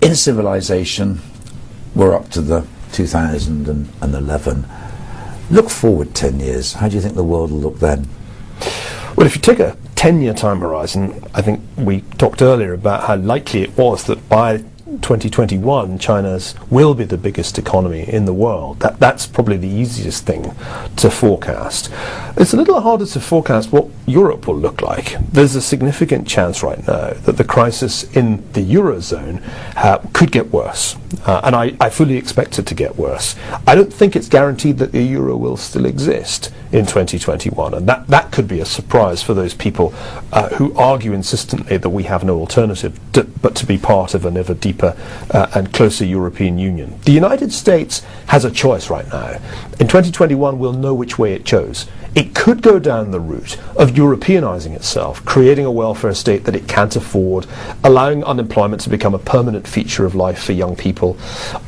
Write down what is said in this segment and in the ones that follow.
in civilization, we're up to the 2011. Look forward 10 years. How do you think the world will look then? Well, if you take a 10-year time horizon, I think we talked earlier about how likely it was that by 2021 China's will be the biggest economy in the world. That's probably the easiest thing to forecast. It's a little harder to forecast what Europe will look like. There's a significant chance right now that the crisis in the Eurozone could get worse, and I fully expect it to get worse. I don't think it's guaranteed that the euro will still exist in 2021, and that could be a surprise for those people who argue insistently that we have no alternative but to be part of an ever deeper and closer European Union. The United States has a choice right now. In 2021 we'll know which way it chose. It could go down the route of Europeanizing itself, creating a welfare state that it can't afford, allowing unemployment to become a permanent feature of life for young people,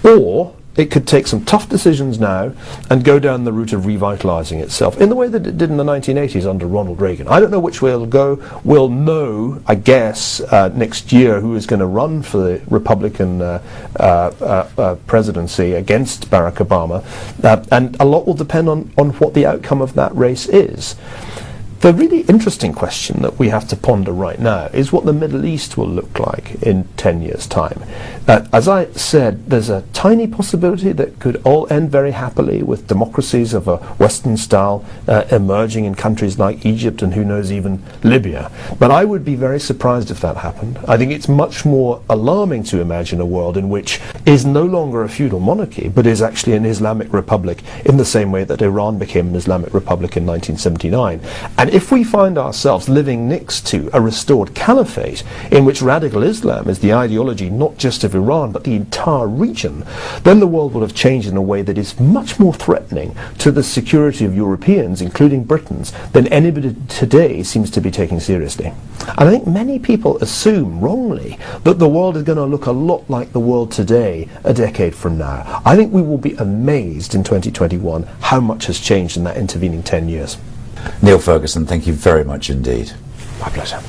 or it could take some tough decisions now and go down the route of revitalizing itself in the way that it did in the 1980s under Ronald Reagan. I don't know which way it'll go. We'll know, I guess, next year who is going to run for the Republican presidency against Barack Obama, and a lot will depend on what the outcome of that race is. The really interesting question that we have to ponder right now is what the Middle East will look like in 10 years' time. As I said, there's a tiny possibility that could all end very happily with democracies of a Western style emerging in countries like Egypt and who knows even Libya. But I would be very surprised if that happened. I think it's much more alarming to imagine a world in which is no longer a feudal monarchy but is actually an Islamic republic in the same way that Iran became an Islamic republic in 1979. And if we find ourselves living next to a restored caliphate in which radical Islam is the ideology not just of Iran but the entire region, then the world will have changed in a way that is much more threatening to the security of Europeans, including Britons, than anybody today seems to be taking seriously. And I think many people assume wrongly that the world is going to look a lot like the world today a decade from now. I think we will be amazed in 2021 how much has changed in that intervening 10 years. Neil Ferguson, thank you very much indeed. My pleasure.